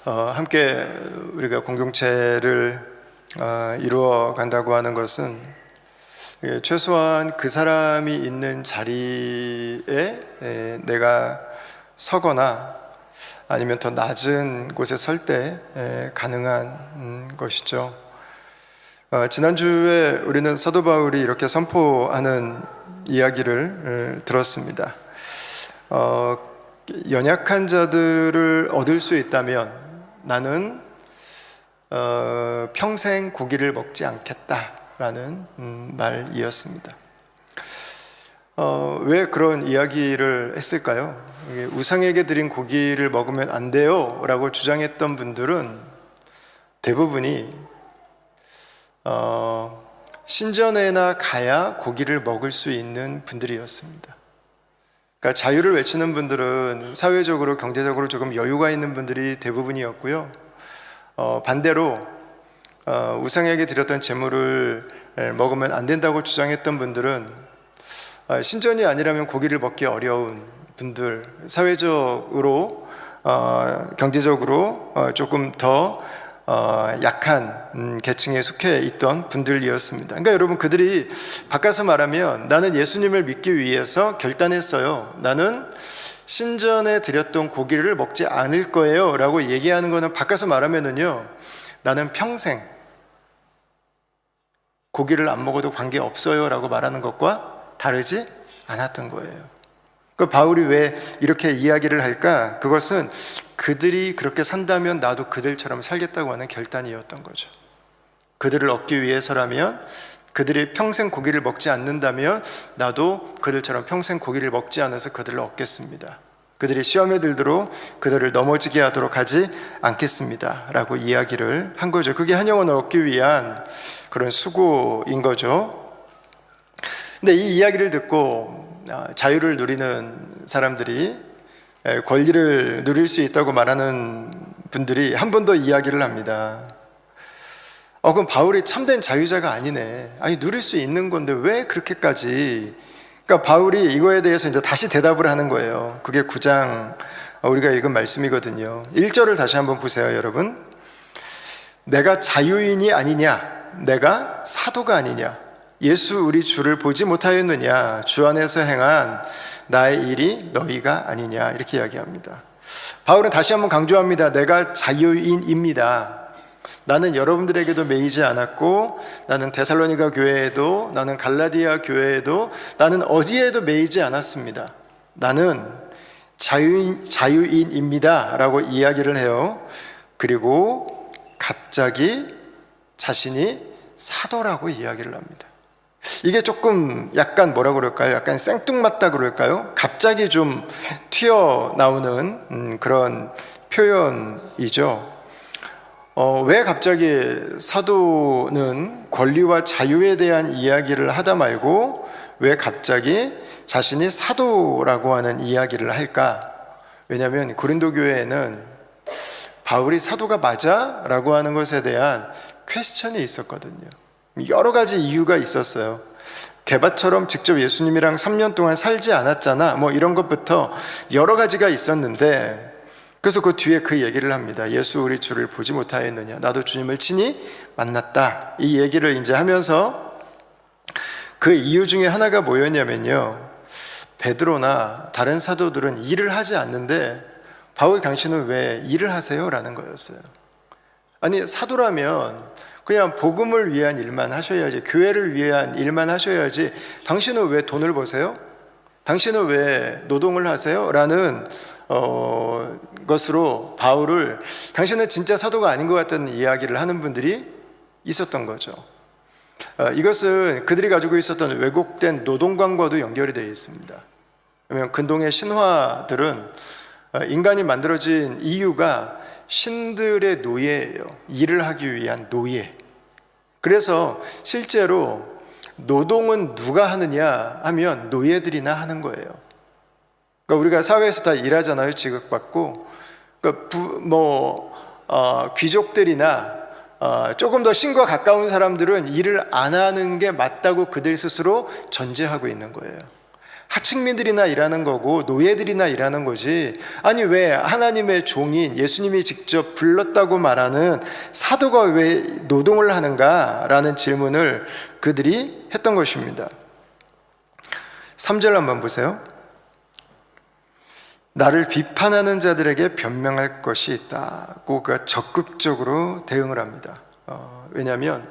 함께 우리가 공동체를 이루어 간다고 하는 것은 최소한 그 사람이 있는 자리에 내가 서거나 아니면 더 낮은 곳에 설 때 가능한 것이죠. 지난주에 우리는 사도 바울이 이렇게 선포하는 이야기를 들었습니다. 연약한 자들을 얻을 수 있다면 나는 평생 고기를 먹지 않겠다라는 말이었습니다. 왜 그런 이야기를 했을까요? 우상에게 드린 고기를 먹으면 안 돼요 라고 주장했던 분들은 대부분이 신전에나 가야 고기를 먹을 수 있는 분들이었습니다. 그러니까 자유를 외치는 분들은 사회적으로 경제적으로 조금 여유가 있는 분들이 대부분이었고요. 반대로 우상에게 드렸던 제물을 먹으면 안 된다고 주장했던 분들은 신전이 아니라면 고기를 먹기 어려운 분들, 사회적으로 경제적으로 조금 더 약한 계층에 속해 있던 분들이었습니다. 그러니까 여러분, 그들이 바꿔서 말하면 나는 예수님을 믿기 위해서 결단했어요. 나는 신전에 드렸던 고기를 먹지 않을 거예요 라고 얘기하는 거는 바꿔서 말하면은요, 나는 평생 고기를 안 먹어도 관계없어요 라고 말하는 것과 다르지 않았던 거예요. 바울이 왜 이렇게 이야기를 할까? 그것은 그들이 그렇게 산다면 나도 그들처럼 살겠다고 하는 결단이었던 거죠. 그들을 얻기 위해서라면, 그들이 평생 고기를 먹지 않는다면 나도 그들처럼 평생 고기를 먹지 않아서 그들을 얻겠습니다. 그들이 시험에 들도록 그들을 넘어지게 하도록 하지 않겠습니다 라고 이야기를 한 거죠. 그게 한 영혼을 얻기 위한 그런 수고인 거죠. 근데 이 이야기를 듣고 자유를 누리는 사람들이, 권리를 누릴 수 있다고 말하는 분들이 한 번 더 이야기를 합니다. 그럼 바울이 참된 자유자가 아니네. 아니, 누릴 수 있는 건데 왜 그렇게까지. 그러니까 바울이 이거에 대해서 이제 다시 대답을 하는 거예요. 그게 9장 우리가 읽은 말씀이거든요. 1절을 다시 한번 보세요, 여러분. 내가 자유인이 아니냐? 내가 사도가 아니냐? 예수 우리 주를 보지 못하였느냐? 주 안에서 행한 나의 일이 너희가 아니냐? 이렇게 이야기합니다. 바울은 다시 한번 강조합니다. 내가 자유인입니다. 나는 여러분들에게도 매이지 않았고, 나는 데살로니가 교회에도, 나는 갈라디아 교회에도, 나는 어디에도 매이지 않았습니다. 나는 자유인입니다 라고 이야기를 해요. 그리고 갑자기 자신이 사도라고 이야기를 합니다. 이게 조금 약간 뭐라 그럴까요? 약간 생뚱맞다 그럴까요? 갑자기 좀 튀어나오는 그런 표현이죠. 왜 갑자기 사도는 권리와 자유에 대한 이야기를 하다 말고 왜 갑자기 자신이 사도라고 하는 이야기를 할까? 왜냐하면 고린도 교회에는 바울이 사도가 맞아? 라고 하는 것에 대한 퀘스천이 있었거든요. 여러 가지 이유가 있었어요. 게바처럼 직접 예수님이랑 3년 동안 살지 않았잖아, 뭐 이런 것부터 여러 가지가 있었는데, 그래서 그 뒤에 그 얘기를 합니다. 예수 우리 주를 보지 못하였느냐? 나도 주님을 친히 만났다. 이 얘기를 이제 하면서 그 이유 중에 하나가 뭐였냐면요, 베드로나 다른 사도들은 일을 하지 않는데 바울 당신은 왜 일을 하세요? 라는 거였어요. 아니, 사도라면 그냥 복음을 위한 일만 하셔야지, 교회를 위한 일만 하셔야지, 당신은 왜 돈을 버세요? 당신은 왜 노동을 하세요? 라는 것으로 바울을, 당신은 진짜 사도가 아닌 것 같다는 이야기를 하는 분들이 있었던 거죠. 이것은 그들이 가지고 있었던 왜곡된 노동관과도 연결이 되어 있습니다. 왜냐하면 근동의 신화들은 인간이 만들어진 이유가 신들의 노예예요. 일을 하기 위한 노예. 그래서 실제로 노동은 누가 하느냐 하면 노예들이나 하는 거예요. 그러니까 우리가 사회에서 다 일하잖아요. 지급받고. 그러니까 귀족들이나 조금 더 신과 가까운 사람들은 일을 안 하는 게 맞다고 그들 스스로 전제하고 있는 거예요. 하층민들이나 일하는 거고 노예들이나 일하는 거지. 아니 왜 하나님의 종인 예수님이 직접 불렀다고 말하는 사도가 왜 노동을 하는가라는 질문을 그들이 했던 것입니다. 3절 한번 보세요. 나를 비판하는 자들에게 변명할 것이 있다고 그가 적극적으로 대응을 합니다. 왜냐하면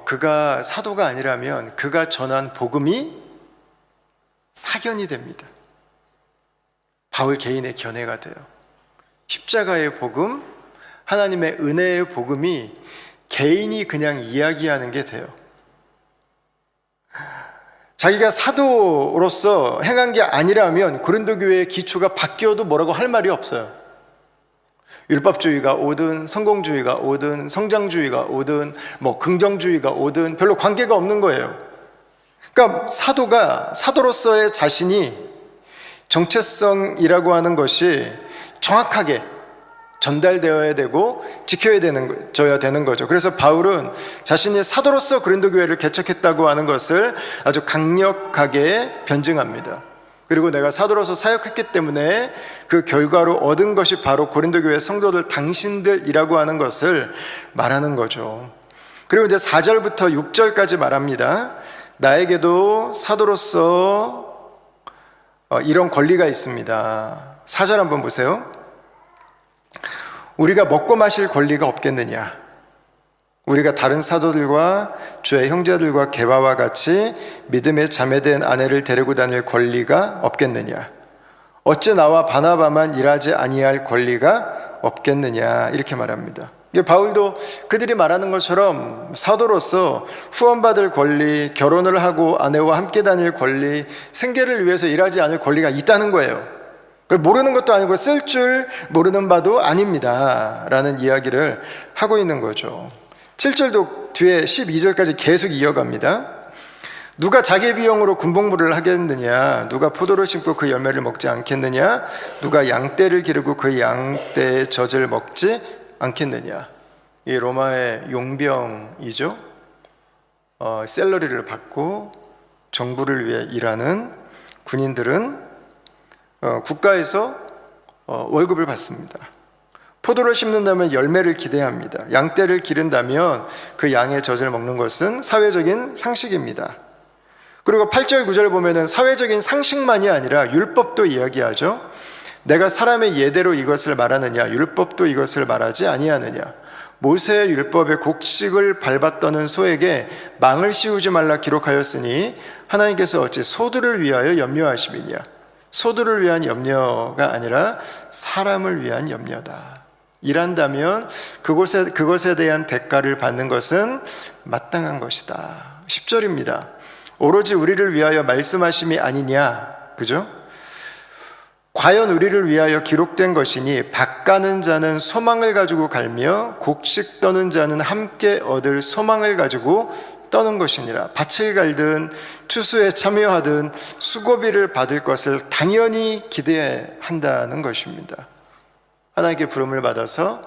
그가 사도가 아니라면 그가 전한 복음이 사견이 됩니다. 바울 개인의 견해가 돼요. 십자가의 복음, 하나님의 은혜의 복음이 개인이 그냥 이야기하는 게 돼요. 자기가 사도로서 행한 게 아니라면 고린도 교회의 기초가 바뀌어도 뭐라고 할 말이 없어요. 율법주의가 오든 성공주의가 오든 성장주의가 오든 긍정주의가 오든 별로 관계가 없는 거예요. 그러니까 사도로서의 자신이 정체성이라고 하는 것이 정확하게 전달되어야 되고 지켜야 되는 거죠. 그래서 바울은 자신이 사도로서 고린도 교회를 개척했다고 하는 것을 아주 강력하게 변증합니다. 그리고 내가 사도로서 사역했기 때문에 그 결과로 얻은 것이 바로 고린도 교회 성도들 당신들이라고 하는 것을 말하는 거죠. 그리고 이제 4절부터 6절까지 말합니다. 나에게도 사도로서 이런 권리가 있습니다. 4절 한번 보세요. 우리가 먹고 마실 권리가 없겠느냐? 우리가 다른 사도들과 주의 형제들과 게바와 같이 믿음에 자매된 아내를 데리고 다닐 권리가 없겠느냐? 어째 나와 바나바만 일하지 아니할 권리가 없겠느냐? 이렇게 말합니다. 바울도 그들이 말하는 것처럼 사도로서 후원받을 권리, 결혼을 하고 아내와 함께 다닐 권리, 생계를 위해서 일하지 않을 권리가 있다는 거예요. 그걸 모르는 것도 아니고 쓸 줄 모르는 바도 아닙니다 라는 이야기를 하고 있는 거죠. 7절도 뒤에 12절까지 계속 이어갑니다. 누가 자기 비용으로 군복무를 하겠느냐? 누가 포도를 심고 그 열매를 먹지 않겠느냐? 누가 양떼를 기르고 그 양떼의 젖을 먹지 않겠느냐? 이 로마의 용병이죠. 샐러리를 받고 정부를 위해 일하는 군인들은 국가에서 월급을 받습니다. 포도를 심는다면 열매를 기대합니다. 양떼를 기른다면 그 양의 젖을 먹는 것은 사회적인 상식입니다. 그리고 8절 9절 보면은 사회적인 상식만이 아니라 율법도 이야기하죠. 내가 사람의 예대로 이것을 말하느냐? 율법도 이것을 말하지 아니하느냐? 모세의 율법의 곡식을 밟았더는 소에게 망을 씌우지 말라 기록하였으니 하나님께서 어찌 소들을 위하여 염려하심이냐? 소들을 위한 염려가 아니라 사람을 위한 염려다. 일한다면 그것에 대한 대가를 받는 것은 마땅한 것이다. 10절입니다. 오로지 우리를 위하여 말씀하심이 아니냐? 그죠? 과연 우리를 위하여 기록된 것이니 밭 가는 자는 소망을 가지고 갈며 곡식 떠는 자는 함께 얻을 소망을 가지고 떠는 것이니라. 밭을 갈든 추수에 참여하든 수고비를 받을 것을 당연히 기대한다는 것입니다. 하나님께 부름을 받아서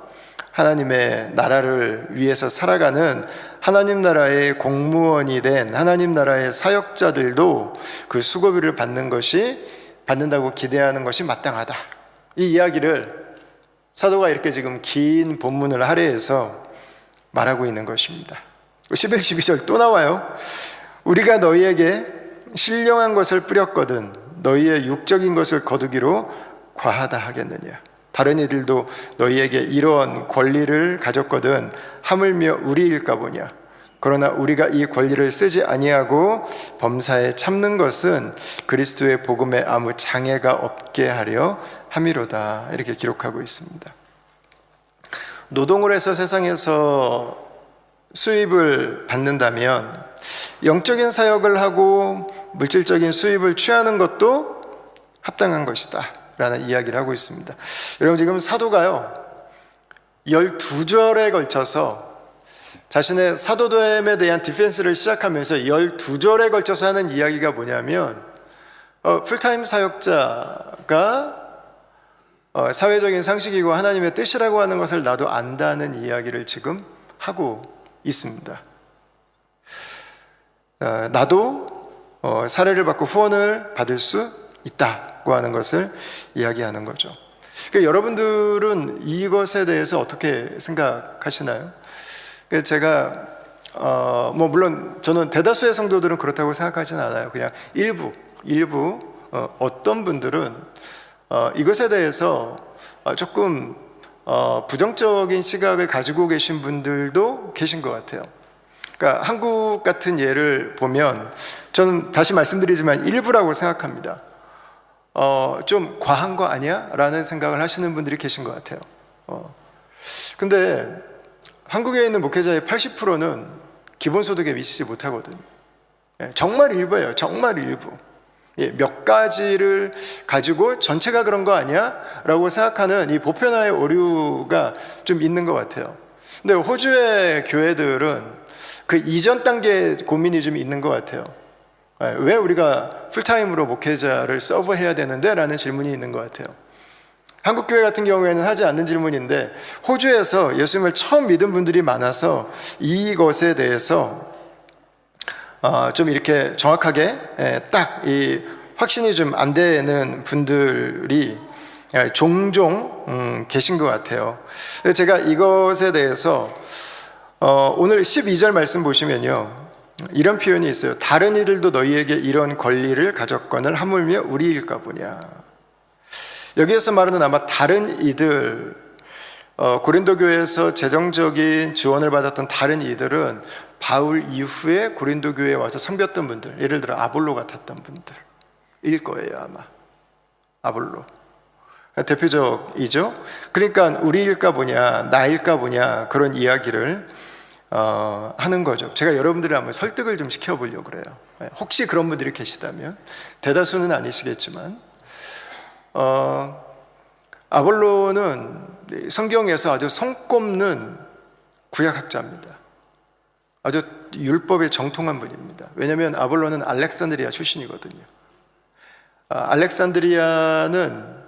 하나님의 나라를 위해서 살아가는 하나님 나라의 공무원이 된 하나님 나라의 사역자들도 그 수고비를 받는다고 기대하는 것이 마땅하다. 이 이야기를 사도가 이렇게 지금 긴 본문을 할애해서 말하고 있는 것입니다. 11, 12절 또 나와요. 우리가 너희에게 신령한 것을 뿌렸거든 너희의 육적인 것을 거두기로 과하다 하겠느냐? 다른 이들도 너희에게 이런 권리를 가졌거든 하물며 우리일까 보냐? 그러나 우리가 이 권리를 쓰지 아니하고 범사에 참는 것은 그리스도의 복음에 아무 장애가 없게 하려 함이로다. 이렇게 기록하고 있습니다. 노동을 해서 세상에서 수입을 받는다면 영적인 사역을 하고 물질적인 수입을 취하는 것도 합당한 것이다 라는 이야기를 하고 있습니다. 여러분 지금 사도가요 12절에 걸쳐서 자신의 사도됨에 대한 디펜스를 시작하면서 12절에 걸쳐서 하는 이야기가 뭐냐면 풀타임 사역자가 사회적인 상식이고 하나님의 뜻이라고 하는 것을 나도 안다는 이야기를 지금 하고 있습니다. 나도 사례를 받고 후원을 받을 수 있다고 하는 것을 이야기하는 거죠. 그러니까 여러분들은 이것에 대해서 어떻게 생각하시나요? 그러니까 제가 물론 저는 대다수의 성도들은 그렇다고 생각하지는 않아요. 그냥 일부 어떤 분들은 이것에 대해서 조금 부정적인 시각을 가지고 계신 분들도 계신 것 같아요. 그러니까 한국 같은 예를 보면 저는 다시 말씀드리지만 일부라고 생각합니다. 좀 과한 거 아니야? 라는 생각을 하시는 분들이 계신 것 같아요. 근데 한국에 있는 목회자의 80%는 기본소득에 미치지 못하거든요. 정말 일부예요. 정말 일부. 몇 가지를 가지고 전체가 그런 거 아니야? 라고 생각하는 이 보편화의 오류가 좀 있는 것 같아요. 근데 호주의 교회들은 그 이전 단계의 고민이 좀 있는 것 같아요. 왜 우리가 풀타임으로 목회자를 서브해야 되는데? 라는 질문이 있는 것 같아요. 한국 교회 같은 경우에는 하지 않는 질문인데 호주에서 예수님을 처음 믿은 분들이 많아서 이것에 대해서 좀 이렇게 정확하게 딱 이 확신이 좀 안 되는 분들이 종종 계신 것 같아요. 제가 이것에 대해서 오늘 12절 말씀 보시면요, 이런 표현이 있어요. 다른 이들도 너희에게 이런 권리를 가졌거늘 하물며 우리일까 보냐. 여기에서 말하는 아마 다른 이들, 고린도 교회에서 재정적인 지원을 받았던 다른 이들은 바울 이후에 고린도 교회에 와서 섬겼던 분들, 예를 들어 아볼로 같았던 분들일 거예요. 아마 아볼로 대표적이죠. 그러니까 우리일까 보냐, 나일까 보냐, 그런 이야기를 하는 거죠. 제가 여러분들을 한번 설득을 좀 시켜보려고 그래요. 혹시 그런 분들이 계시다면, 대다수는 아니시겠지만 아볼로는 성경에서 아주 손꼽는 구약학자입니다. 아주 율법에 정통한 분입니다. 왜냐하면 아볼로는 알렉산드리아 출신이거든요. 알렉산드리아는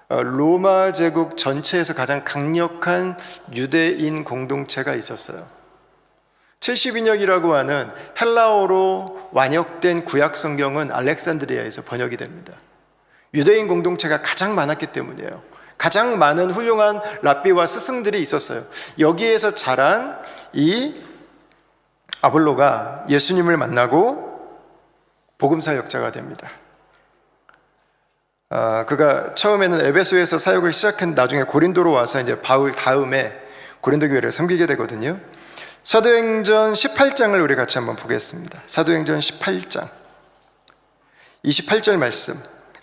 로마 제국 전체에서 가장 강력한 유대인 공동체가 있었어요. 70인역이라고 하는 헬라어로 완역된 구약 성경은 알렉산드리아에서 번역이 됩니다. 유대인 공동체가 가장 많았기 때문이에요. 가장 많은 훌륭한 랍비와 스승들이 있었어요. 여기에서 자란 이 아볼로가 예수님을 만나고 복음사역자가 됩니다. 그가 처음에는 에베소에서 사역을 시작한 나중에 고린도로 와서 이제 바울 다음에 고린도 교회를 섬기게 되거든요. 사도행전 18장을 우리 같이 한번 보겠습니다. 사도행전 18장 28절 말씀,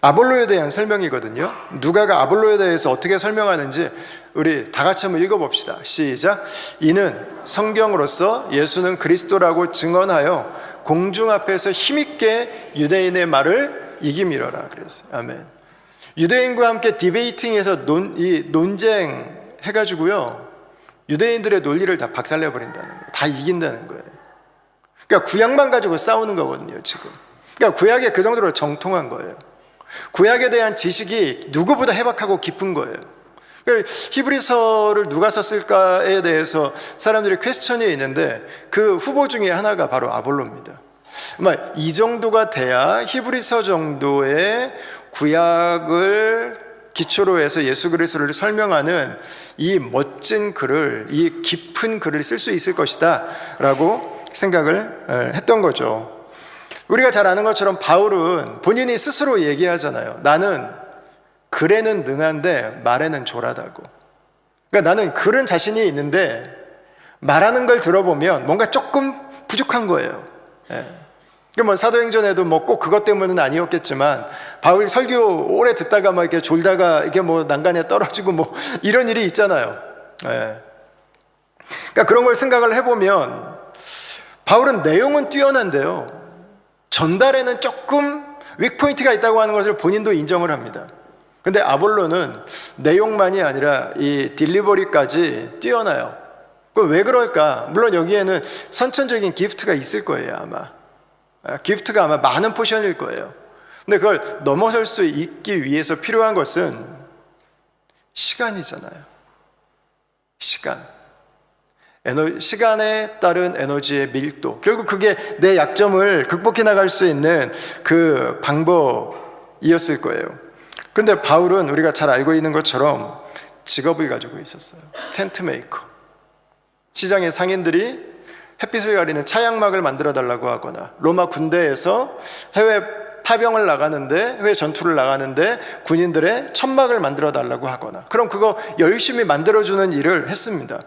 아볼로에 대한 설명이거든요. 누가가 아볼로에 대해서 어떻게 설명하는지 우리 다 같이 한번 읽어봅시다. 시작. 이는 성경으로서 예수는 그리스도라고 증언하여 공중 앞에서 힘있게 유대인의 말을 이기미러라 그랬어요. 아멘. 유대인과 함께 디베이팅해서 논쟁 해가지고요, 유대인들의 논리를 다 박살내버린다는 거예요. 다 이긴다는 거예요. 그러니까 구약만 가지고 싸우는 거거든요, 지금. 그러니까 구약에 그 정도로 정통한 거예요. 구약에 대한 지식이 누구보다 해박하고 깊은 거예요. 그러니까 히브리서를 누가 썼을까에 대해서 사람들이 퀘스천이 있는데 그 후보 중에 하나가 바로 아볼로입니다. 이 정도가 돼야 히브리서 정도의 구약을 기초로 해서 예수 그리스도를 설명하는 이 멋진 글을, 이 깊은 글을 쓸 수 있을 것이다 라고 생각을 했던 거죠. 우리가 잘 아는 것처럼 바울은 본인이 스스로 얘기하잖아요. 나는 글에는 능한데 말에는 조라다고. 그러니까 나는 글은 자신이 있는데 말하는 걸 들어보면 뭔가 조금 부족한 거예요. 그러니까 사도행전에도 꼭 그것 때문은 아니었겠지만 바울 설교 오래 듣다가 이렇게 졸다가 이게 난간에 떨어지고 이런 일이 있잖아요. 그러니까 그런 걸 생각을 해보면 바울은 내용은 뛰어난데요, 전달에는 조금 윅포인트가 있다고 하는 것을 본인도 인정을 합니다. 근데 아볼로는 내용만이 아니라 이 딜리버리까지 뛰어나요. 왜 그럴까? 물론 여기에는 선천적인 기프트가 있을 거예요. 아마 기프트가 아마 많은 포션일 거예요. 근데 그걸 넘어설 수 있기 위해서 필요한 것은 시간이잖아요. 시간. 시간에 따른 에너지의 밀도, 결국 그게 내 약점을 극복해 나갈 수 있는 그 방법이었을 거예요. 그런데 바울은 우리가 잘 알고 있는 것처럼 직업을 가지고 있었어요. 텐트 메이커. 시장의 상인들이 햇빛을 가리는 차양막을 만들어 달라고 하거나, 로마 군대에서 해외 파병을 나가는데, 해외 전투를 나가는데 군인들의 천막을 만들어 달라고 하거나, 그럼 그거 열심히 만들어주는 일을 했습니다.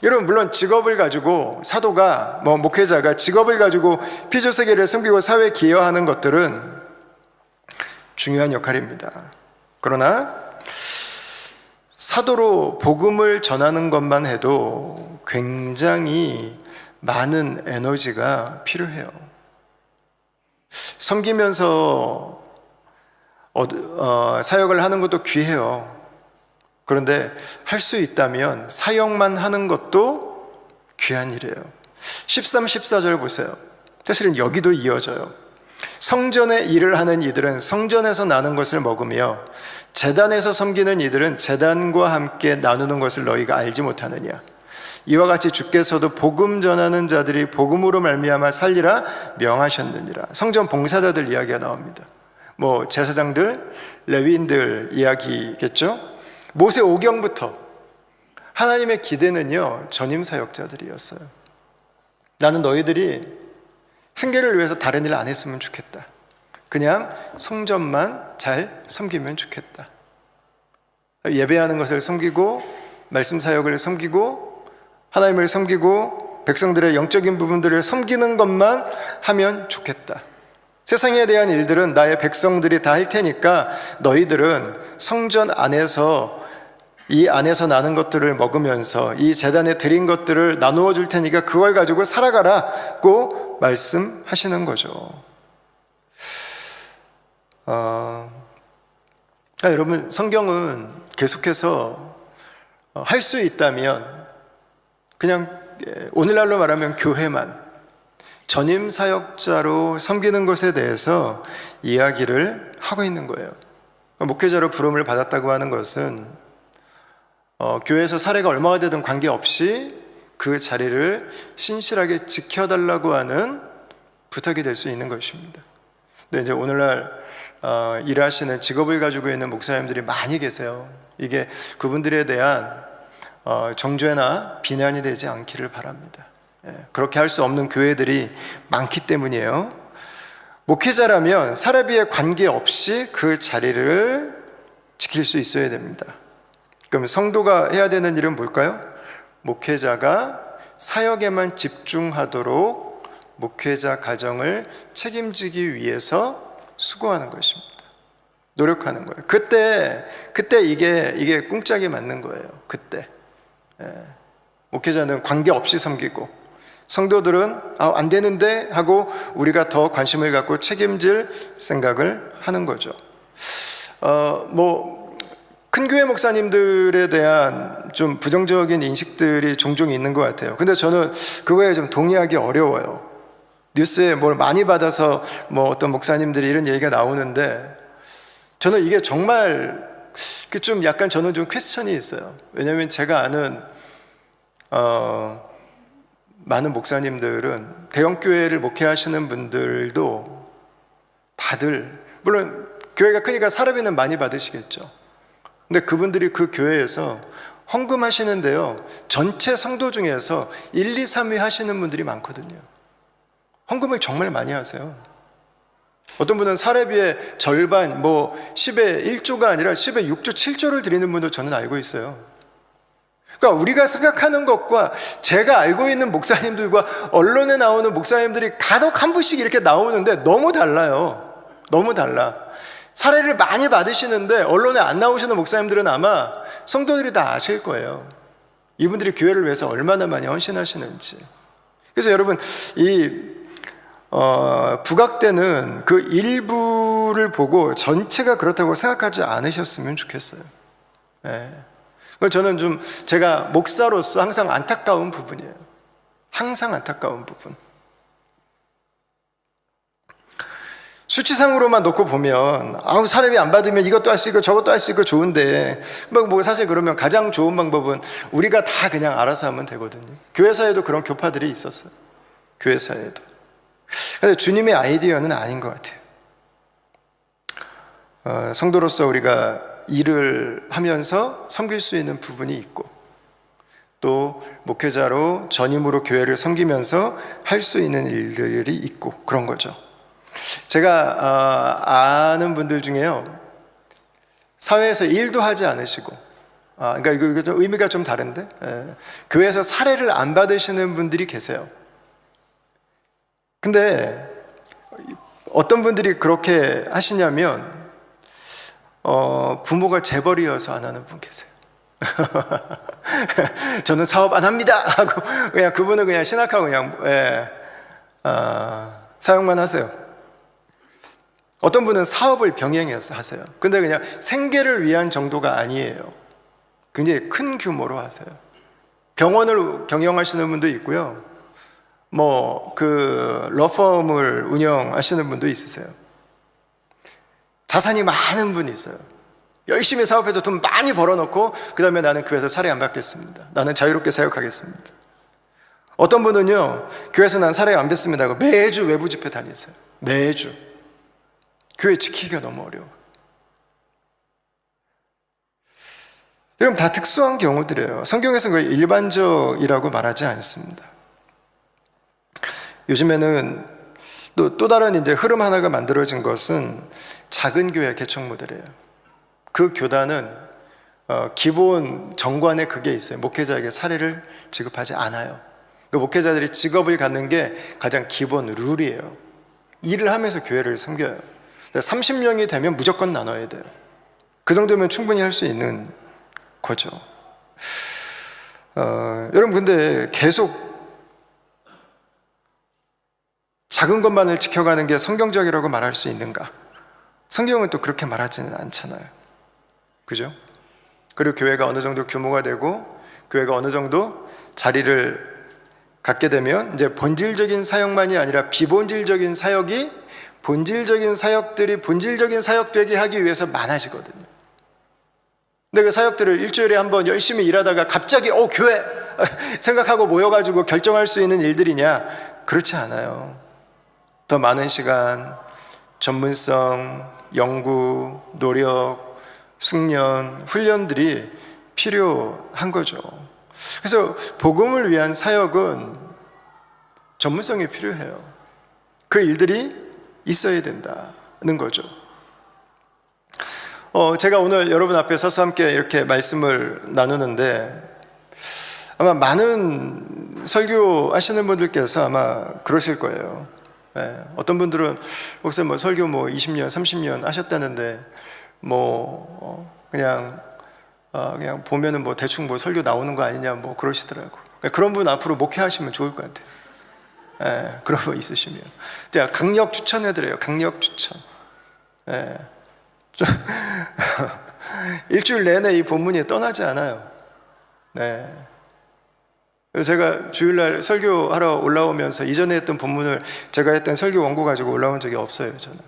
여러분, 물론 직업을 가지고 사도가, 목회자가 직업을 가지고 피조 세계를 섬기고 사회에 기여하는 것들은 중요한 역할입니다. 그러나 사도로 복음을 전하는 것만 해도 굉장히 많은 에너지가 필요해요. 섬기면서 사역을 하는 것도 귀해요. 그런데 할 수 있다면 사역만 하는 것도 귀한 일이에요. 13, 14절 보세요. 사실은 여기도 이어져요. 성전에 일을 하는 이들은 성전에서 나는 것을 먹으며 제단에서 섬기는 이들은 제단과 함께 나누는 것을 너희가 알지 못하느냐. 이와 같이 주께서도 복음 전하는 자들이 복음으로 말미암아 살리라 명하셨느니라. 성전 봉사자들 이야기가 나옵니다. 제사장들, 레위인들 이야기겠죠. 모세 오경부터 하나님의 기대는요, 전임 사역자들이었어요. 나는 너희들이 생계를 위해서 다른 일 안 했으면 좋겠다. 그냥 성전만 잘 섬기면 좋겠다. 예배하는 것을 섬기고, 말씀 사역을 섬기고, 하나님을 섬기고, 백성들의 영적인 부분들을 섬기는 것만 하면 좋겠다. 세상에 대한 일들은 나의 백성들이 다 할 테니까 너희들은 성전 안에서, 이 안에서 나는 것들을 먹으면서 이 제단에 드린 것들을 나누어 줄 테니까 그걸 가지고 살아가라고 말씀하시는 거죠. 여러분, 성경은 계속해서 할 수 있다면 그냥 오늘날로 말하면 교회만 전임 사역자로 섬기는 것에 대해서 이야기를 하고 있는 거예요. 목회자로 부름을 받았다고 하는 것은 교회에서 사례가 얼마가 되든 관계없이 그 자리를 신실하게 지켜달라고 하는 부탁이 될 수 있는 것입니다. 근데 이제 오늘날 일하시는 직업을 가지고 있는 목사님들이 많이 계세요. 이게 그분들에 대한 정죄나 비난이 되지 않기를 바랍니다. 그렇게 할 수 없는 교회들이 많기 때문이에요. 목회자라면 사례비에 관계없이 그 자리를 지킬 수 있어야 됩니다. 그럼 성도가 해야 되는 일은 뭘까요? 목회자가 사역에만 집중하도록 목회자 가정을 책임지기 위해서 수고하는 것입니다. 노력하는 거예요. 그때 이게 꿍짝이 맞는 거예요. 그때 목회자는 관계없이 섬기고, 성도들은 안 되는데 하고 우리가 더 관심을 갖고 책임질 생각을 하는 거죠. 큰 교회 목사님들에 대한 좀 부정적인 인식들이 종종 있는 것 같아요. 근데 저는 그거에 좀 동의하기 어려워요. 뉴스에 뭘 많이 받아서 어떤 목사님들이 이런 얘기가 나오는데, 저는 이게 정말 좀 약간 저는 좀 퀘스천이 있어요. 왜냐하면 제가 아는 많은 목사님들은 대형교회를 목회하시는 분들도 다들, 물론 교회가 크니까 사례비는 많이 받으시겠죠. 근데 그분들이 그 교회에서 헌금하시는데요, 전체 성도 중에서 1, 2, 3위 하시는 분들이 많거든요. 헌금을 정말 많이 하세요. 어떤 분은 사례비의 절반, 10의 1조가 아니라 10의 6조, 7조를 드리는 분도 저는 알고 있어요. 그러니까 우리가 생각하는 것과 제가 알고 있는 목사님들과 언론에 나오는 목사님들이 간혹 한 분씩 이렇게 나오는데 너무 달라요. 너무 달라. 사례를 많이 받으시는데 언론에 안 나오시는 목사님들은 아마 성도들이 다 아실 거예요. 이분들이 교회를 위해서 얼마나 많이 헌신하시는지. 그래서 여러분, 이 부각되는 그 일부를 보고 전체가 그렇다고 생각하지 않으셨으면 좋겠어요. 저는 좀 제가 목사로서 항상 안타까운 부분이에요. 항상 안타까운 부분. 수치상으로만 놓고 보면 아우 사례비 안 받으면 이것도 할 수 있고 저것도 할 수 있고 좋은데 뭐 사실 그러면 가장 좋은 방법은 우리가 다 그냥 알아서 하면 되거든요. 교회사에도 그런 교파들이 있었어요. 교회사에도. 근데 주님의 아이디어는 아닌 것 같아요. 성도로서 우리가 일을 하면서 섬길 수 있는 부분이 있고 또 목회자로 전임으로 교회를 섬기면서 할 수 있는 일들이 있고 그런 거죠. 제가 아는 분들 중에요, 사회에서 일도 하지 않으시고, 그러니까 이거 좀 의미가 좀 다른데, 교회에서 사례를 안 받으시는 분들이 계세요. 근데 어떤 분들이 그렇게 하시냐면 부모가 재벌이어서 안 하는 분 계세요. 저는 사업 안 합니다 하고 그냥 그분은 그냥 신학하고 그냥 사역만 하세요. 어떤 분은 사업을 병행해서 하세요. 근데 그냥 생계를 위한 정도가 아니에요. 굉장히 큰 규모로 하세요. 병원을 경영하시는 분도 있고요, 뭐 그 러펌을 운영하시는 분도 있으세요. 자산이 많은 분이 있어요. 열심히 사업해서 돈 많이 벌어놓고 그 다음에 나는 교회에서 사례 안 받겠습니다, 나는 자유롭게 사역하겠습니다. 어떤 분은요, 교회에서 난 사례 안 받습니다 하고 매주 외부 집회 다니세요. 매주. 교회 지키기가 너무 어려워. 여러분, 다 특수한 경우들이에요. 성경에서는 거의 일반적이라고 말하지 않습니다. 요즘에는 또 다른 이제 흐름 하나가 만들어진 것은 작은 교회 개척 모델이에요. 그 교단은 기본 정관에 그게 있어요. 목회자에게 사례를 지급하지 않아요. 그 목회자들이 직업을 갖는 게 가장 기본 룰이에요. 일을 하면서 교회를 섬겨요. 30명이 되면 무조건 나눠야 돼요. 그 정도면 충분히 할 수 있는 거죠. 여러분, 근데 계속 작은 것만을 지켜가는 게 성경적이라고 말할 수 있는가? 성경은 또 그렇게 말하지는 않잖아요. 그죠? 그리고 교회가 어느 정도 규모가 되고 교회가 어느 정도 자리를 갖게 되면 이제 본질적인 사역만이 아니라 비본질적인 사역이 본질적인 사역들이 본질적인 사역되게 하기 위해서 많아지거든요. 근데 그 사역들을 일주일에 한번 열심히 일하다가 갑자기 교회 생각하고 모여가지고 결정할 수 있는 일들이냐? 그렇지 않아요. 더 많은 시간, 전문성, 연구, 노력, 숙련, 훈련들이 필요한 거죠. 그래서 복음을 위한 사역은 전문성이 필요해요. 그 일들이 있어야 된다는 거죠. 제가 오늘 여러분 앞에 서서 함께 이렇게 말씀을 나누는데 아마 많은 설교하시는 분들께서 아마 그러실 거예요. 어떤 분들은 목사님 뭐 설교 뭐 20년, 30년 하셨다는데 그냥 보면은 뭐 대충 뭐 설교 나오는 거 아니냐 뭐 그러시더라고. 그런 분 앞으로 목회하시면 좋을 것 같아요. 그런 거 있으시면 제가 강력 추천해드려요. 강력 추천. 일주일 내내 이 본문이 떠나지 않아요. 제가 주일날 설교하러 올라오면서 이전에 했던 본문을 제가 했던 설교 원고 가지고 올라온 적이 없어요. 저는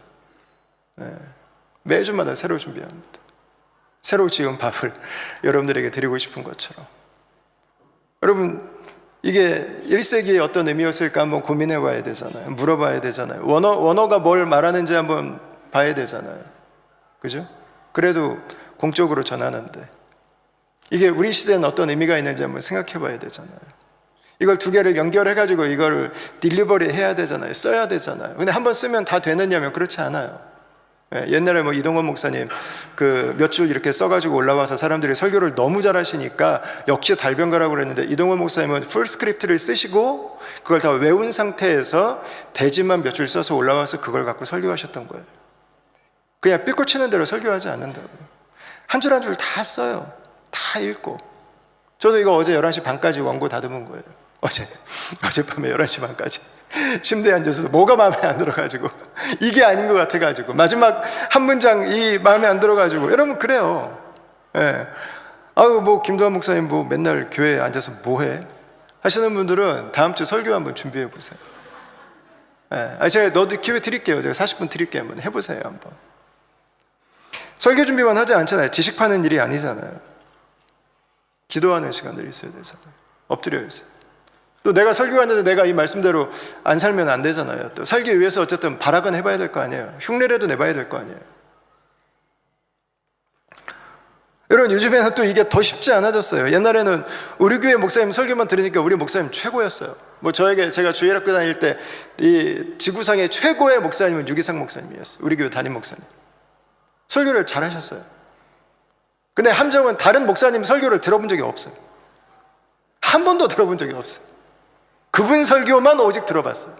매주마다 새로 준비합니다. 새로 지은 밥을 여러분들에게 드리고 싶은 것처럼. 여러분, 이게 1세기에 어떤 의미였을까 한번 고민해 봐야 되잖아요. 물어봐야 되잖아요. 원어가 뭘 말하는지 한번 봐야 되잖아요. 그죠? 그래도 공적으로 전하는데 이게 우리 시대에는 어떤 의미가 있는지 한번 생각해 봐야 되잖아요. 이걸 두 개를 연결해 가지고 이걸 딜리버리 해야 되잖아요. 써야 되잖아요. 근데 한번 쓰면 다 되느냐면 그렇지 않아요. 옛날에 뭐 이동원 목사님 그 몇 줄 이렇게 써가지고 올라와서 사람들이 설교를 너무 잘하시니까 역시 달변가라고 그랬는데 이동원 목사님은 풀 스크립트를 쓰시고 그걸 다 외운 상태에서 대지만 몇 줄 써서 올라와서 그걸 갖고 설교하셨던 거예요. 그냥 삘꽂히는 대로 설교하지 않는다고요. 한 줄 한 줄 다 써요. 다 읽고. 저도 이거 어제 11시 반까지 원고 다듬은 거예요. 어젯밤에 11시 반까지 침대에 앉아서 뭐가 마음에 안 들어가지고 이게 아닌 것 같아가지고 마지막 한 문장이 마음에 안 들어가지고. 여러분 그래요. 뭐 김도환 목사님 뭐 맨날 교회에 앉아서 뭐해 하시는 분들은 다음 주 설교 한번 준비해 보세요. 제가 너도 기회 드릴게요. 제가 40분 드릴게요. 한번 해보세요. 한번. 설교 준비만 하지 않잖아요. 지식 파는 일이 아니잖아요. 기도하는 시간들이 있어야 되잖아요. 엎드려 있어요. 또 내가 설교하는데 내가 이 말씀대로 안 살면 안 되잖아요. 또 살기 위해서 어쨌든 발악은 해봐야 될 거 아니에요. 흉내라도 내봐야 될 거 아니에요. 여러분, 요즘에는 또 이게 더 쉽지 않아졌어요. 옛날에는 우리 교회 목사님 설교만 들으니까 우리 목사님 최고였어요. 제가 주일학교 다닐 때 이 지구상의 최고의 목사님은 유기상 목사님이었어요. 우리 교회 담임 목사님. 설교를 잘 하셨어요. 근데 함정은 다른 목사님 설교를 들어본 적이 없어요. 한 번도 들어본 적이 없어요. 그분 설교만 오직 들어봤어요.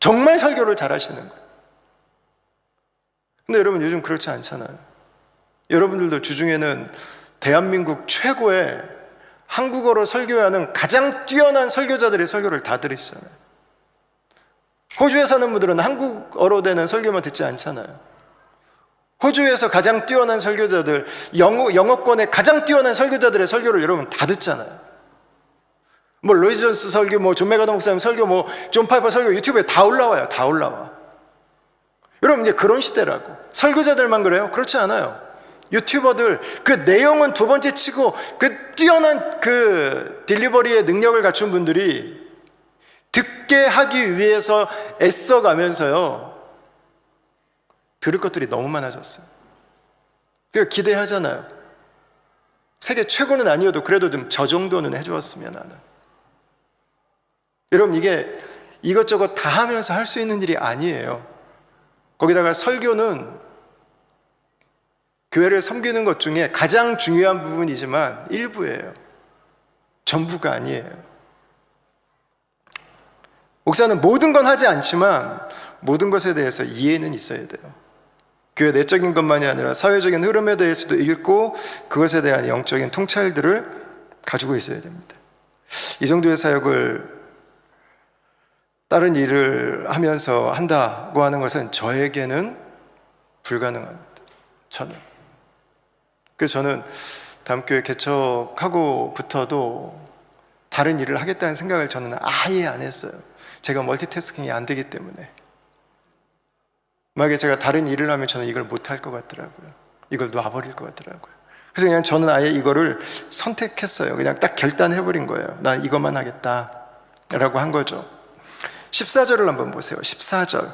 정말 설교를 잘 하시는 거예요. 근데 여러분, 요즘 그렇지 않잖아요. 여러분들도 주중에는 대한민국 최고의 한국어로 설교하는 가장 뛰어난 설교자들의 설교를 다 들으시잖아요. 호주에 사는 분들은 한국어로 되는 설교만 듣지 않잖아요. 호주에서 가장 뛰어난 설교자들, 영어권의 가장 뛰어난 설교자들의 설교를 여러분 다 듣잖아요. 로이즈 존스 설교, 존 메가더 목사님 설교, 존 파이퍼 설교 유튜브에 다 올라와요. 다 올라와. 여러분, 이제 그런 시대라고. 설교자들만 그래요? 그렇지 않아요. 유튜버들, 그 내용은 두 번째 치고 그 뛰어난 그 딜리버리의 능력을 갖춘 분들이 듣게 하기 위해서 애써가면서요, 들을 것들이 너무 많아졌어요. 그러니까 기대하잖아요. 세계 최고는 아니어도 그래도 좀 저 정도는 해주었으면 하는. 여러분, 이게 이것저것 다 하면서 할 수 있는 일이 아니에요. 거기다가 설교는 교회를 섬기는 것 중에 가장 중요한 부분이지만 일부예요. 전부가 아니에요. 목사는 모든 건 하지 않지만 모든 것에 대해서 이해는 있어야 돼요. 교회 내적인 것만이 아니라 사회적인 흐름에 대해서도 읽고 그것에 대한 영적인 통찰들을 가지고 있어야 됩니다. 이 정도의 사역을 다른 일을 하면서 한다고 하는 것은 저에게는 불가능합니다. 그래서 저는 다음 교회 개척하고부터도 다른 일을 하겠다는 생각을 저는 아예 안 했어요. 제가 멀티태스킹이 안 되기 때문에. 만약에 제가 다른 일을 하면 저는 이걸 못할 것 같더라고요. 이걸 놔버릴 것 같더라고요. 그래서 그냥 저는 아예 이거를 선택했어요. 그냥 딱 결단해버린 거예요. 난 이것만 하겠다라고 한 거죠. 14절을 한번 보세요. 14절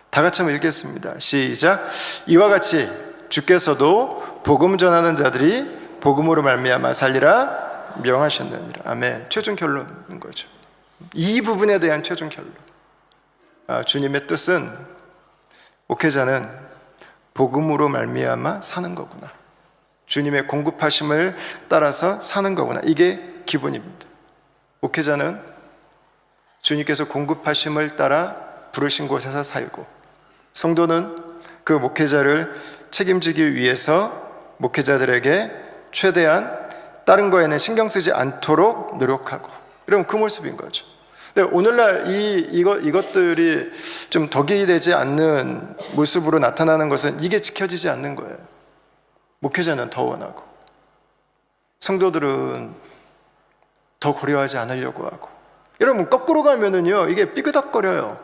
다 같이 한번 읽겠습니다. 시작. 이와 같이 주께서도 복음 전하는 자들이 복음으로 말미암아 살리라 명하셨느니라. 아멘. 최종 결론인 거죠. 이 부분에 대한 최종 결론. 주님의 뜻은 목회자는 복음으로 말미암아 사는 거구나. 주님의 공급하심을 따라서 사는 거구나. 이게 기본입니다. 목회자는 주님께서 공급하심을 따라 부르신 곳에서 살고, 성도는 그 목회자를 책임지기 위해서 목회자들에게 최대한 다른 거에는 신경 쓰지 않도록 노력하고, 이런 그 모습인 거죠. 근데 오늘날 이것들이 좀 덕이 되지 않는 모습으로 나타나는 것은 이게 지켜지지 않는 거예요. 목회자는 더 원하고, 성도들은 더 고려하지 않으려고 하고. 여러분, 거꾸로 가면은요, 이게 삐그덕거려요.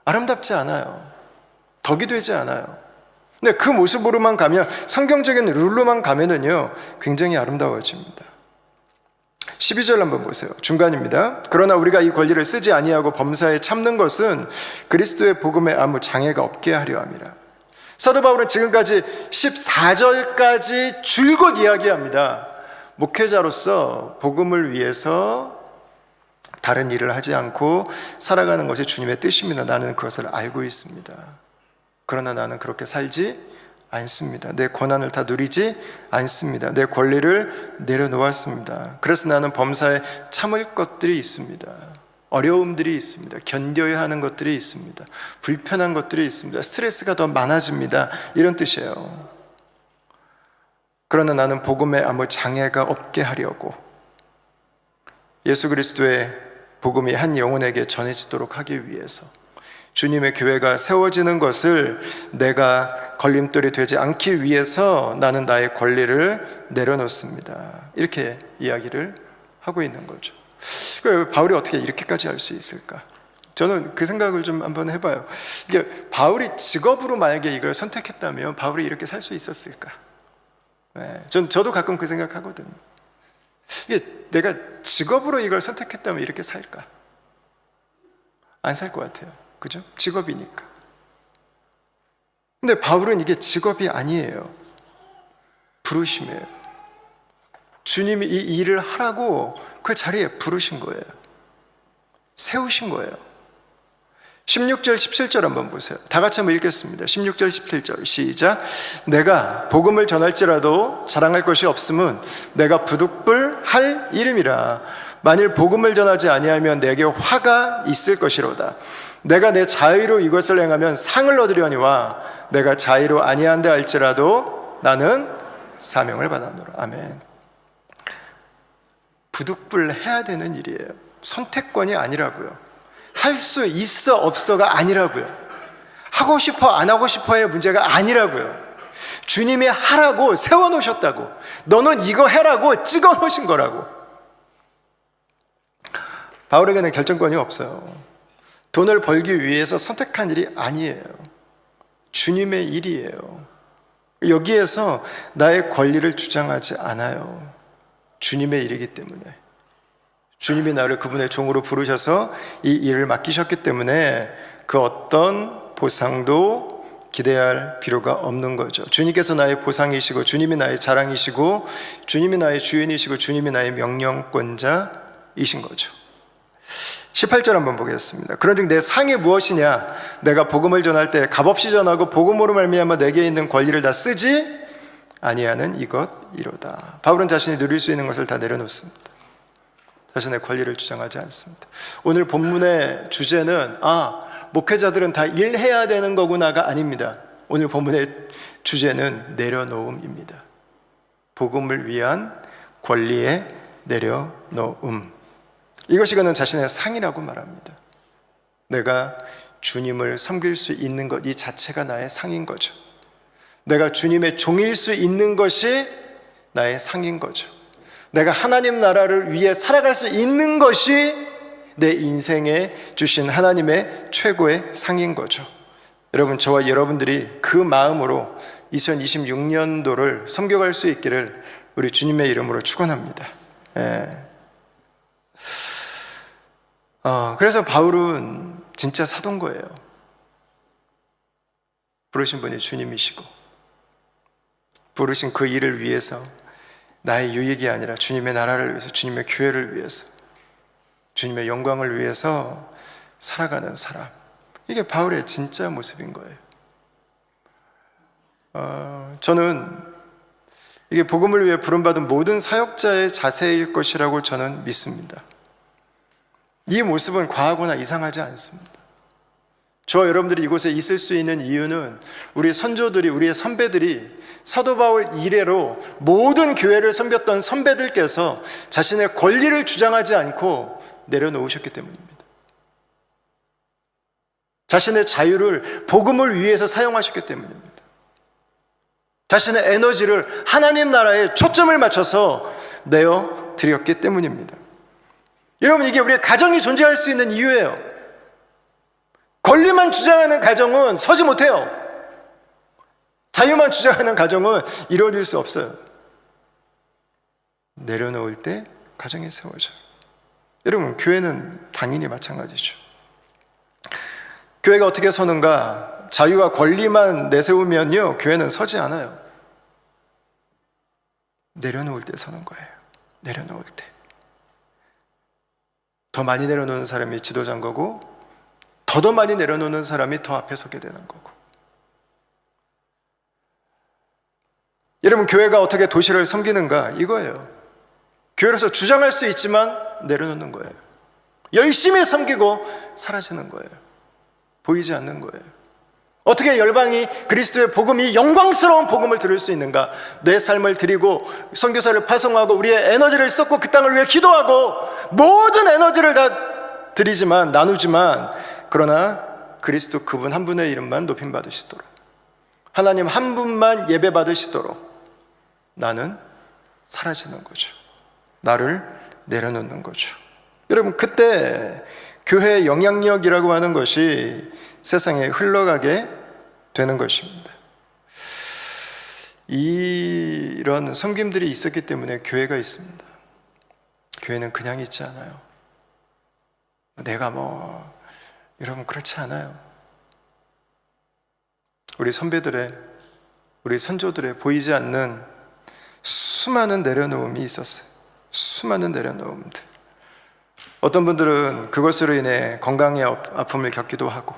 아름답지 않아요. 덕이 되지 않아요. 근데 그 모습으로만 가면, 성경적인 룰로만 가면은요, 굉장히 아름다워집니다. 12절 한번 보세요. 중간입니다. 그러나 우리가 이 권리를 쓰지 아니하고 범사에 참는 것은 그리스도의 복음에 아무 장애가 없게 하려 함이라. 사도 바울은 지금까지 14절까지 줄곧 이야기합니다. 목회자로서 복음을 위해서 다른 일을 하지 않고 살아가는 것이 주님의 뜻입니다. 나는 그것을 알고 있습니다. 그러나 나는 그렇게 살지 않습니다. 내 권한을 다 누리지 않습니다. 내 권리를 내려놓았습니다. 그래서 나는 범사에 참을 것들이 있습니다. 어려움들이 있습니다. 견뎌야 하는 것들이 있습니다. 불편한 것들이 있습니다. 스트레스가 더 많아집니다. 이런 뜻이에요. 그러나 나는 복음에 아무 장애가 없게 하려고, 예수 그리스도의 복음이 한 영혼에게 전해지도록 하기 위해서, 주님의 교회가 세워지는 것을 내가 걸림돌이 되지 않기 위해서 나는 나의 권리를 내려놓습니다. 이렇게 이야기를 하고 있는 거죠. 바울이 어떻게 이렇게까지 할 수 있을까? 저는 그 생각을 좀 한번 해봐요. 이게 바울이 직업으로 만약에 이걸 선택했다면 바울이 이렇게 살 수 있었을까? 저도 가끔 그 생각하거든요. 이게 내가 직업으로 이걸 선택했다면 이렇게 살까? 안 살 것 같아요. 그죠? 직업이니까. 근데 바울은 이게 직업이 아니에요. 부르심이에요. 주님이 이 일을 하라고 그 자리에 부르신 거예요. 세우신 거예요. 16절 17절 한번 보세요. 다 같이 한번 읽겠습니다. 16절 17절 시작. 내가 복음을 전할지라도 자랑할 것이 없음은 내가 부득불할 이름이라. 만일 복음을 전하지 아니하면 내게 화가 있을 것이로다. 내가 내 자의로 이것을 행하면 상을 얻으려니와 내가 자의로 아니한다 할지라도 나는 사명을 받았노라. 아멘. 부득불해야 되는 일이에요. 선택권이 아니라고요. 할 수 있어 없어가 아니라고요. 하고 싶어 안 하고 싶어의 문제가 아니라고요. 주님이 하라고 세워놓으셨다고. 너는 이거 해라고 찍어놓으신 거라고. 바울에게는 결정권이 없어요. 돈을 벌기 위해서 선택한 일이 아니에요. 주님의 일이에요. 여기에서 나의 권리를 주장하지 않아요. 주님의 일이기 때문에. 주님이 나를 그분의 종으로 부르셔서 이 일을 맡기셨기 때문에 그 어떤 보상도 기대할 필요가 없는 거죠. 주님께서 나의 보상이시고 주님이 나의 자랑이시고 주님이 나의 주인이시고 주님이 나의 명령권자이신 거죠. 18절 한번 보겠습니다. 그런즉 내 상이 무엇이냐? 내가 복음을 전할 때 값없이 전하고 복음으로 말미암아 내게 있는 권리를 다 쓰지 아니하는 이것이로다. 바울은 자신이 누릴 수 있는 것을 다 내려놓습니다. 자신의 권리를 주장하지 않습니다. 오늘 본문의 주제는 목회자들은 다 일해야 되는 거구나가 아닙니다. 오늘 본문의 주제는 내려놓음입니다. 복음을 위한 권리의 내려놓음. 이것이 그는 자신의 상이라고 말합니다. 내가 주님을 섬길 수 있는 것 이 자체가 나의 상인 거죠. 내가 주님의 종일 수 있는 것이 나의 상인 거죠. 내가 하나님 나라를 위해 살아갈 수 있는 것이 내 인생에 주신 하나님의 최고의 상인 거죠. 여러분, 저와 여러분들이 그 마음으로 2026년도를 섬겨갈 수 있기를 우리 주님의 이름으로 축원합니다. 그래서 바울은 진짜 사도인 거예요. 부르신 분이 주님이시고 부르신 그 일을 위해서 나의 유익이 아니라 주님의 나라를 위해서, 주님의 교회를 위해서, 주님의 영광을 위해서 살아가는 사람. 이게 바울의 진짜 모습인 거예요. 저는 이게 복음을 위해 부름받은 모든 사역자의 자세일 것이라고 저는 믿습니다. 이 모습은 과하거나 이상하지 않습니다. 저와 여러분들이 이곳에 있을 수 있는 이유는 우리 선조들이, 우리의 선배들이 사도 바울 이래로 모든 교회를 섬겼던 선배들께서 자신의 권리를 주장하지 않고 내려놓으셨기 때문입니다. 자신의 자유를 복음을 위해서 사용하셨기 때문입니다. 자신의 에너지를 하나님 나라에 초점을 맞춰서 내어 드렸기 때문입니다. 여러분, 이게 우리의 가정이 존재할 수 있는 이유예요. 권리만 주장하는 가정은 서지 못해요. 자유만 주장하는 가정은 이루어질 수 없어요. 내려놓을 때 가정이 세워져요. 여러분, 교회는 당연히 마찬가지죠. 교회가 어떻게 서는가? 자유와 권리만 내세우면요, 교회는 서지 않아요. 내려놓을 때 서는 거예요. 내려놓을 때. 더 많이 내려놓는 사람이 지도자인 거고, 더 많이 내려놓는 사람이 더 앞에 서게 되는 거고. 여러분, 교회가 어떻게 도시를 섬기는가? 이거예요. 교회로서 주장할 수 있지만 내려놓는 거예요. 열심히 섬기고 사라지는 거예요. 보이지 않는 거예요. 어떻게 열방이 그리스도의 복음이 영광스러운 복음을 들을 수 있는가? 내 삶을 드리고 선교사를 파송하고 우리의 에너지를 쏟고 그 땅을 위해 기도하고 모든 에너지를 다 드리지만, 나누지만, 그러나 그리스도 그분 한 분의 이름만 높임 받으시도록, 하나님 한 분만 예배 받으시도록 나는 사라지는 거죠. 나를 내려놓는 거죠. 여러분, 그때 교회의 영향력이라고 하는 것이 세상에 흘러가게 되는 것입니다. 이런 섬김들이 있었기 때문에 교회가 있습니다. 교회는 그냥 있지 않아요. 내가 여러분 그렇지 않아요. 우리 선배들의, 우리 선조들의 보이지 않는 수많은 내려놓음이 있었어요. 수많은 내려놓음들. 어떤 분들은 그것으로 인해 건강의 아픔을 겪기도 하고,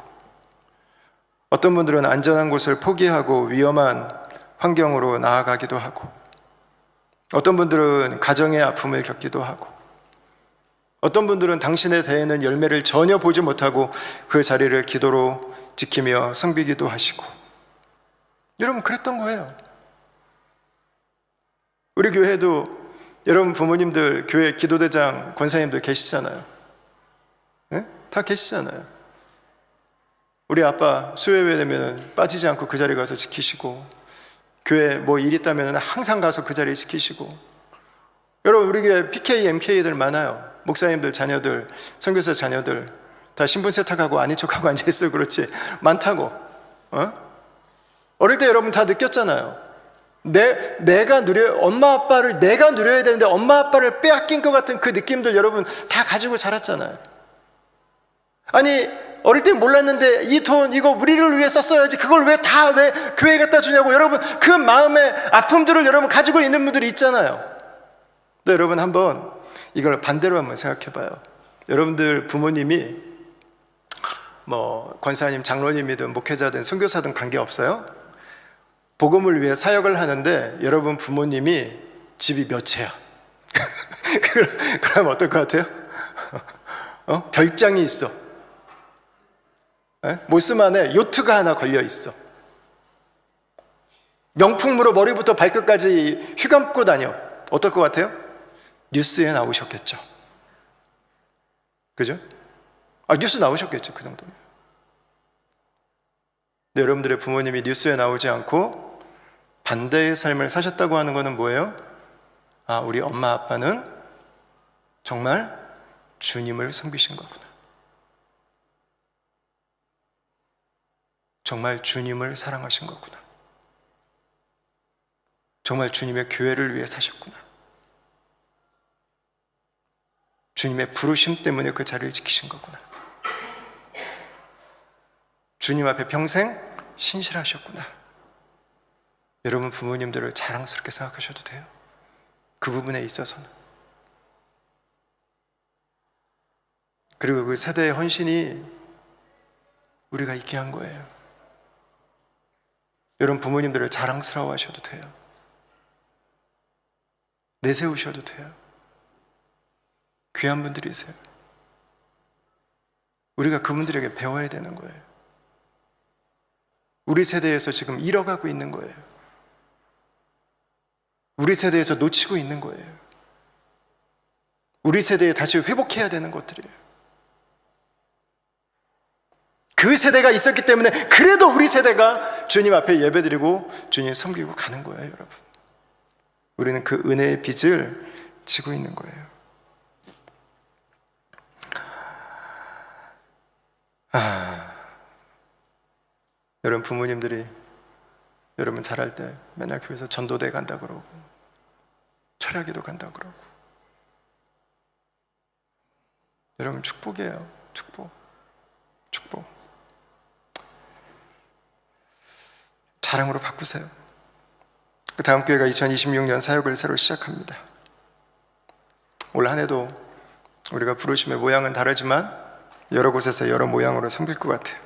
어떤 분들은 안전한 곳을 포기하고 위험한 환경으로 나아가기도 하고, 어떤 분들은 가정의 아픔을 겪기도 하고, 어떤 분들은 당신의 대에는 열매를 전혀 보지 못하고 그 자리를 기도로 지키며 섬기기도 하시고. 여러분 그랬던 거예요. 우리 교회도 여러분 부모님들, 교회 기도대장 권사님들 계시잖아요. 네? 다 계시잖아요. 우리 아빠 수요예배 되면 빠지지 않고 그 자리에 가서 지키시고, 교회 일 있다면 항상 가서 그 자리에 지키시고. 여러분 우리 교회 PK, MK들 많아요. 목사님들 자녀들, 선교사 자녀들 다 신분 세탁하고 아닌 척하고 앉아있어요. 그렇지 많다고. 어릴 때 여러분 다 느꼈잖아요. 내가 엄마 아빠를 내가 누려야 되는데 엄마 아빠를 빼앗긴 것 같은 그 느낌들 여러분 다 가지고 자랐잖아요. 아니 어릴 때 몰랐는데 이 돈 이거 우리를 위해 썼어야지, 그걸 왜 교회에 갖다 주냐고. 여러분 그 마음의 아픔들을 여러분 가지고 있는 분들이 있잖아요. 근데 여러분 한번 이걸 반대로 한번 생각해 봐요. 여러분들 부모님이 권사님, 장로님이든 목회자든 선교사든 관계없어요. 복음을 위해 사역을 하는데 여러분 부모님이 집이 몇 채야? 그럼 어떨 것 같아요? 별장이 있어. 모스 안에 요트가 하나 걸려 있어. 명품으로 머리부터 발끝까지 휘감고 다녀. 어떨 것 같아요? 뉴스에 나오셨겠죠. 그죠? 뉴스 나오셨겠죠. 그 정도면. 근데 여러분들의 부모님이 뉴스에 나오지 않고 반대의 삶을 사셨다고 하는 것은 뭐예요? 우리 엄마 아빠는 정말 주님을 섬기신 거구나. 정말 주님을 사랑하신 거구나. 정말 주님의 교회를 위해 사셨구나. 주님의 부르심 때문에 그 자리를 지키신 거구나. 주님 앞에 평생 신실하셨구나. 여러분 부모님들을 자랑스럽게 생각하셔도 돼요. 그 부분에 있어서는. 그리고 그 세대의 헌신이 우리가 있게 한 거예요. 여러분 부모님들을 자랑스러워 하셔도 돼요. 내세우셔도 돼요. 귀한 분들이세요. 우리가 그분들에게 배워야 되는 거예요. 우리 세대에서 지금 잃어가고 있는 거예요. 우리 세대에서 놓치고 있는 거예요. 우리 세대에 다시 회복해야 되는 것들이에요. 그 세대가 있었기 때문에 그래도 우리 세대가 주님 앞에 예배드리고 주님 섬기고 가는 거예요. 여러분 우리는 그 은혜의 빚을 지고 있는 거예요. 여러분 부모님들이 여러분 자랄 때 맨날 교회에서 전도대 간다 그러고 철야기도 간다 그러고, 여러분 축복이에요. 축복. 자랑으로 바꾸세요. 그 다음 교회가 2026년 사역을 새로 시작합니다. 올 한 해도 우리가 부르심의 모양은 다르지만 여러 곳에서 여러 모양으로 섬길 것 같아요.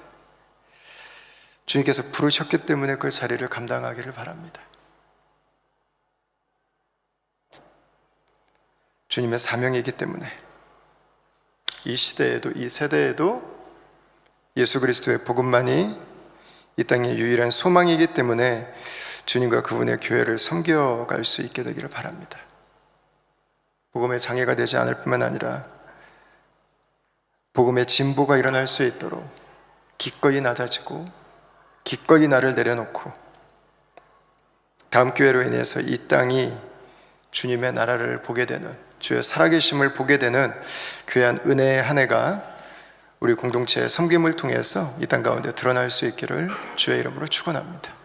주님께서 부르셨기 때문에 그 자리를 감당하기를 바랍니다. 주님의 사명이기 때문에 이 시대에도 이 세대에도 예수 그리스도의 복음만이 이 땅의 유일한 소망이기 때문에 주님과 그분의 교회를 섬겨갈 수 있게 되기를 바랍니다. 복음의 장애가 되지 않을 뿐만 아니라 복음의 진보가 일어날 수 있도록 기꺼이 낮아지고 기꺼이 나를 내려놓고 다음 교회로 인해서 이 땅이 주님의 나라를 보게 되는, 주의 살아계심을 보게 되는 귀한 은혜의 한 해가 우리 공동체의 섬김을 통해서 이 땅 가운데 드러날 수 있기를 주의 이름으로 축원합니다.